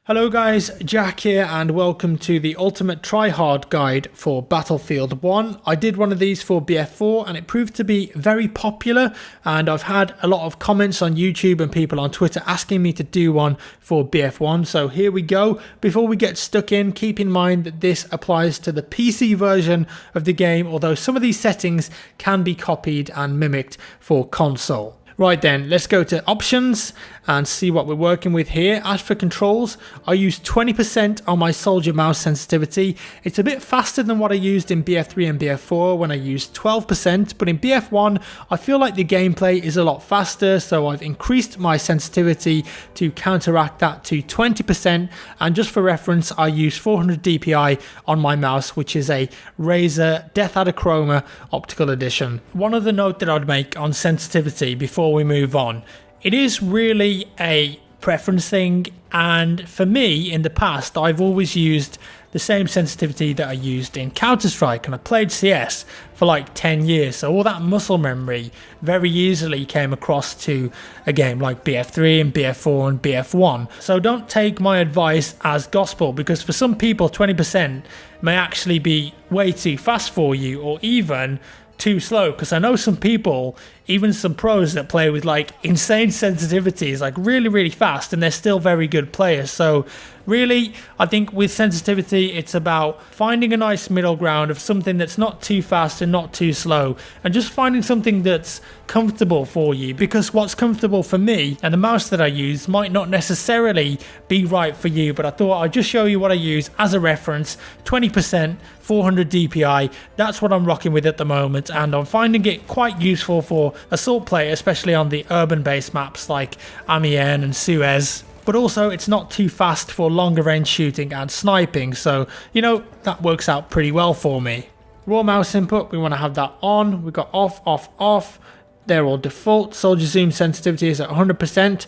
Hello guys, Jack here and welcome to the Ultimate Tryhard guide for Battlefield 1. I did one of these for BF4 and it proved to be very popular, and I've had a lot of comments on YouTube and people on Twitter asking me to do one for BF1. So here we go. Before we get stuck in, keep in mind that this applies to the PC version of the game, although some of these settings can be copied and mimicked for console. Right then, let's go to options and see what we're working with here. As for controls, I use 20% on my soldier mouse sensitivity. It's a bit faster than what I used in BF3 and BF4 when I used 12%, but in BF1 I feel like the gameplay is a lot faster, so I've increased my sensitivity to counteract that to 20%, and just for reference I use 400 DPI on my mouse, which is a Razer Death Adachroma optical edition. One other note that I'd make on sensitivity before we move on: it is really a preference thing, and for me in the past I've always used the same sensitivity that I used in Counter-Strike, and I played CS for like 10 years, so all that muscle memory very easily came across to a game like BF3 and BF4 and BF1. So don't take my advice as gospel, because for some people 20% may actually be way too fast for you, or even too slow, because I know some people, even some pros, that play with like insane sensitivities, like really fast, and they're still very good players. So really, I think with sensitivity it's about finding a nice middle ground of something that's not too fast and not too slow, and just finding something that's comfortable for you, because what's comfortable for me and the mouse that I use might not necessarily be right for you. But I thought I'd just show you what I use as a reference. 20%, 400 DPI, that's what I'm rocking with at the moment, and I'm finding it quite useful for assault play, especially on the urban based maps like Amiens and Suez. But also it's not too fast for longer range shooting and sniping, so you know, that works out pretty well for me. Raw mouse input, we want to have that on. We've got off. They're all default. Soldier zoom sensitivity is at 100%.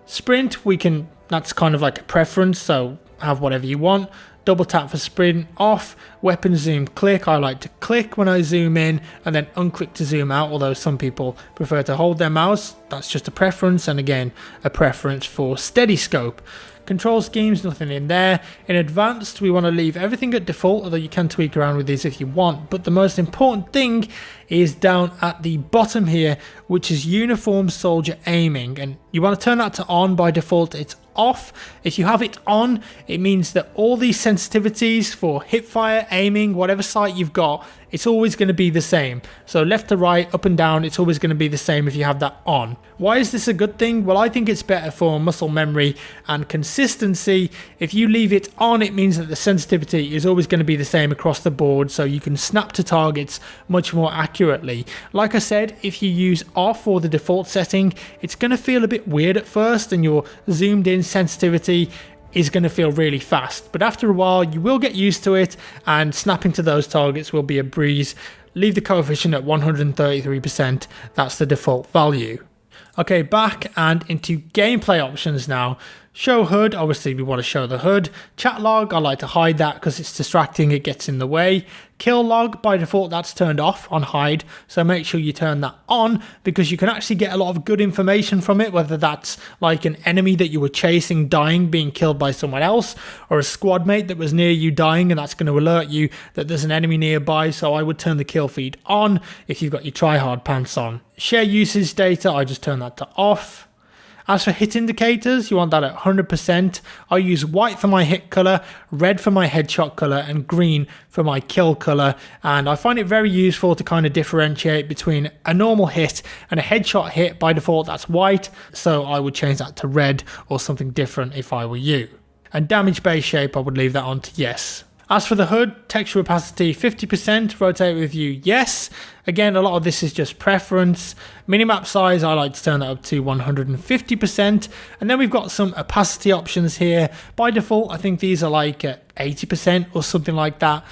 Sprint, that's kind of like a preference, so have whatever you want. Double tap for sprint off. Weapon zoom click, I like to click when I zoom in and then unclick to zoom out, although some people prefer to hold their mouse. That's just a preference, and again a preference for steady scope. Control schemes, nothing in there. In advanced, we want to leave everything at default, although you can tweak around with these if you want. But the most important thing is down at the bottom here, which is uniform soldier aiming, and you want to turn that to on. By default it's off. If you have it on, it means that all these sensitivities for hipfire, aiming, whatever sight you've got, it's always going to be the same. So left to right, up and down, it's always going to be the same if you have that on. Why is this a good thing? Well, I think it's better for muscle memory and consistency. If you leave it on, it means that the sensitivity is always going to be the same across the board, so you can snap to targets much more accurately. Like I said, if you use off or the default setting, it's going to feel a bit weird at first, and your zoomed in sensitivity is going to feel really fast, but after a while you will get used to it and snapping to those targets will be a breeze. Leave the coefficient at 133%, that's the default value. Okay, back and into gameplay options now. Show HUD, obviously we want to show the HUD. Chat log, I like to hide that because it's distracting, it gets in the way. Kill log, by default that's turned off on hide, so make sure you turn that on, because you can actually get a lot of good information from it, whether that's like an enemy that you were chasing dying, being killed by someone else, or a squad mate that was near you dying, and that's going to alert you that there's an enemy nearby. So I would turn the kill feed on if you've got your Tryhard pants on. Share usage data, I just turn that to off. As for hit indicators, you want that at 100%. I use white for my hit color, red for my headshot color, and green for my kill color. And I find it very useful to kind of differentiate between a normal hit and a headshot hit. By default, that's white, so I would change that to red or something different if I were you. And damage base shape, I would leave that on to yes. As for the HUD, texture opacity 50%, rotate with view yes. Again, a lot of this is just preference. Minimap size, I like to turn that up to 150%. And then we've got some opacity options here. By default, I think these are like 80% or something like that.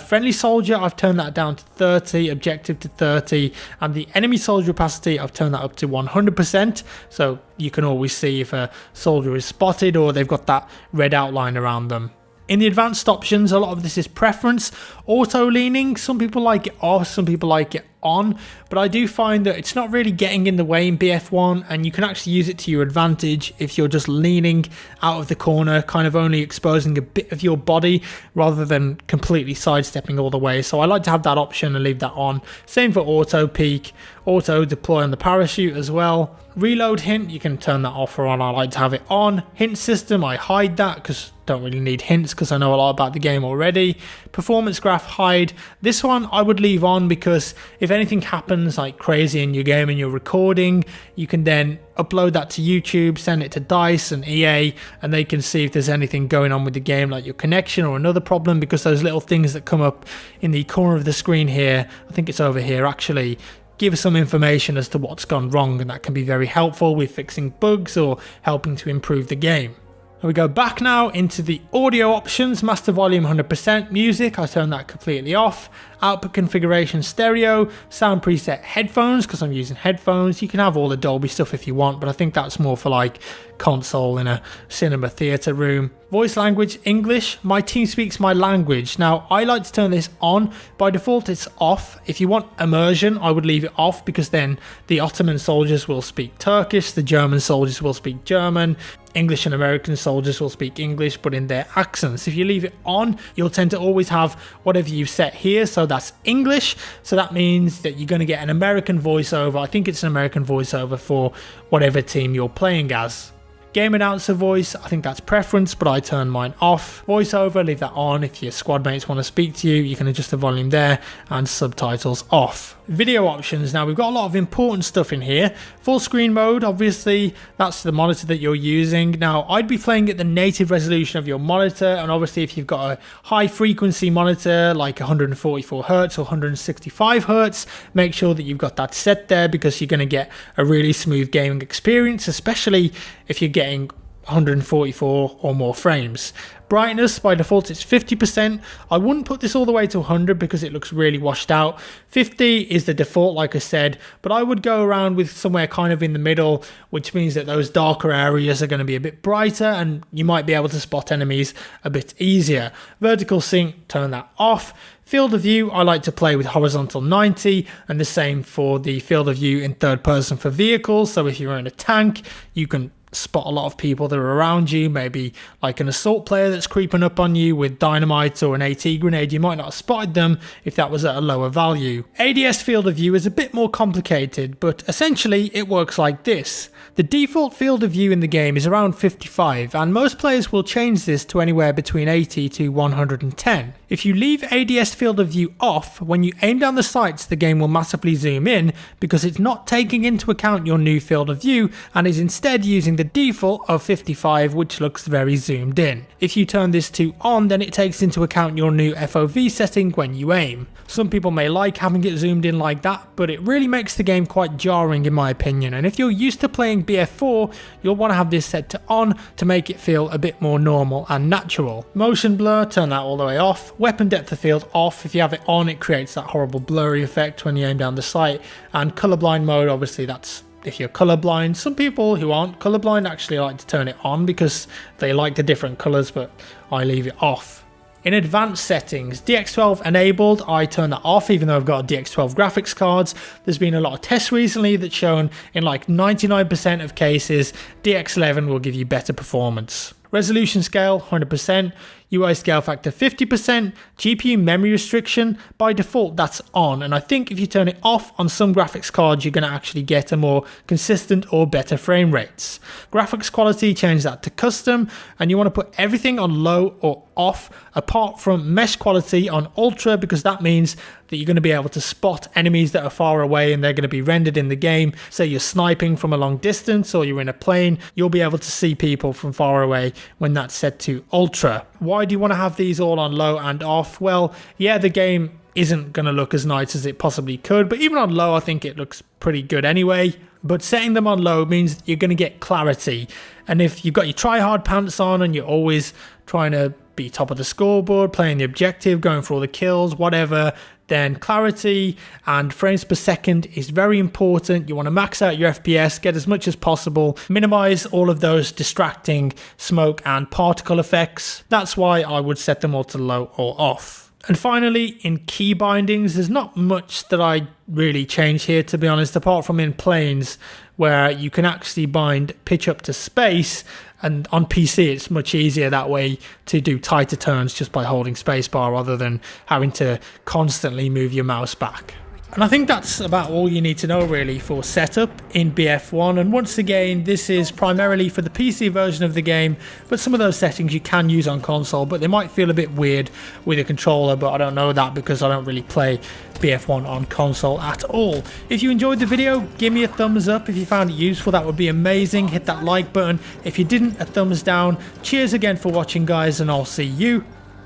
Friendly soldier, I've turned that down to 30, objective to 30, and the enemy soldier opacity, I've turned that up to 100%. So you can always see if a soldier is spotted or they've got that red outline around them. In the advanced options, a lot of this is preference, auto leaning. Some people like it off, some people like it on, but I do find that it's not really getting in the way in BF1, and you can actually use it to your advantage if you're just leaning out of the corner, kind of only exposing a bit of your body rather than completely sidestepping all the way. So I like to have that option and leave that on. Same for auto peek, auto deploy on the parachute as well. Reload hint, you can turn that off or on. I like to have it on. Hint system, I hide that because don't really need hints because I know a lot about the game already. Performance graph, hide. This one I would leave on because if anything happens like crazy in your game and you're recording, you can then upload that to YouTube, send it to DICE and EA, and they can see if there's anything going on with the game, like your connection or another problem, because those little things that come up in the corner of the screen here, I think it's over here actually, give some information as to what's gone wrong, and that can be very helpful with fixing bugs or helping to improve the game. We go back now into the audio options, master volume 100%, music, I turn that completely off, output configuration stereo, sound preset headphones because I'm using headphones. You can have all the Dolby stuff if you want, but I think that's more for like console in a cinema theatre room. Voice language English, my team speaks my language. Now I like to turn this on, by default it's off. If you want immersion I would leave it off because then the Ottoman soldiers will speak Turkish, the German soldiers will speak German, English and American soldiers will speak English but in their accents. If you leave it on, you'll tend to always have whatever you've set here, so that's English, so that means that you're going to get an American voiceover. I think it's an American voiceover for whatever team you're playing as. Game announcer voice, I think that's preference, but I turn mine off. Voiceover, leave that on. If your squad mates want to speak to you, you can adjust the volume there, and subtitles off. Video options, now we've got a lot of important stuff in here. Full screen mode, obviously that's the monitor that you're using. Now I'd be playing at the native resolution of your monitor, and obviously if you've got a high frequency monitor like 144Hz or 165Hz, make sure that you've got that set there because you're going to get a really smooth gaming experience, especially if you're getting 144 or more frames. Brightness, by default it's 50%. I wouldn't put this all the way to 100 because it looks really washed out. 50 is the default like I said, but I would go around with somewhere kind of in the middle, which means that those darker areas are going to be a bit brighter and you might be able to spot enemies a bit easier. Vertical sync, turn that off. Field of view, I like to play with horizontal 90, and the same for the field of view in third person for vehicles. So if you're in a tank, you can spot a lot of people that are around you, maybe like an assault player that's creeping up on you with dynamite or an AT grenade. You might not have spotted them if that was at a lower value. ADS field of view is a bit more complicated, but essentially it works like this. The default field of view in the game is around 55, and most players will change this to anywhere between 80 to 110. If you leave ADS field of view off, when you aim down the sights the game will massively zoom in because it's not taking into account your new field of view and is instead using the default of 55, which looks very zoomed in. If you turn this to on, then it takes into account your new FOV setting when you aim. Some people may like having it zoomed in like that, but it really makes the game quite jarring in my opinion, and if you're used to playing BF4, you'll want to have this set to on to make it feel a bit more normal and natural. Motion blur, turn that all the way off. Weapon depth of field off. If you have it on, it creates that horrible blurry effect when you aim down the sight. And colorblind mode, obviously that's if you're colorblind. Some people who aren't colorblind actually like to turn it on because they like the different colors, but I leave it off. In advanced settings, DX12 enabled, I turn that off even though I've got a DX12 graphics cards. There's been a lot of tests recently that's shown in like 99% of cases, DX11 will give you better performance. Resolution scale, 100%. UI scale factor 50%, GPU memory restriction, by default that's on, and I think if you turn it off on some graphics cards you're going to actually get a more consistent or better frame rates. Graphics quality, change that to custom, and you want to put everything on low or off apart from mesh quality on ultra because that means that you're going to be able to spot enemies that are far away and they're going to be rendered in the game. Say you're sniping from a long distance or you're in a plane, you'll be able to see people from far away when that's set to ultra. Why do you want to have these all on low and off? Well, yeah, the game isn't going to look as nice as it possibly could, but even on low I think it looks pretty good anyway. But setting them on low means you're going to get clarity, and if you've got your Tryhard pants on and you're always trying to be top of the scoreboard, playing the objective, going for all the kills, whatever, then clarity and frames per second is very important. You want to max out your FPS, get as much as possible, minimize all of those distracting smoke and particle effects. That's why I would set them all to low or off. And finally, in key bindings, there's not much that I really change here, to be honest, apart from in planes where you can actually bind pitch up to space, and on PC it's much easier that way to do tighter turns just by holding spacebar rather than having to constantly move your mouse back. And I think that's about all you need to know really for setup in BF1. And once again, this is primarily for the PC version of the game, but some of those settings you can use on console, but they might feel a bit weird with a controller, but I don't know that because I don't really play BF1 on console at all. If you enjoyed the video, give me a thumbs up. If you found it useful, that would be amazing. Hit that like button. If you didn't, a thumbs down. Cheers again for watching, guys, and I'll see you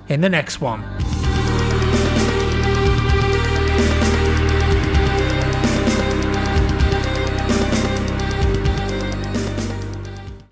in the next one.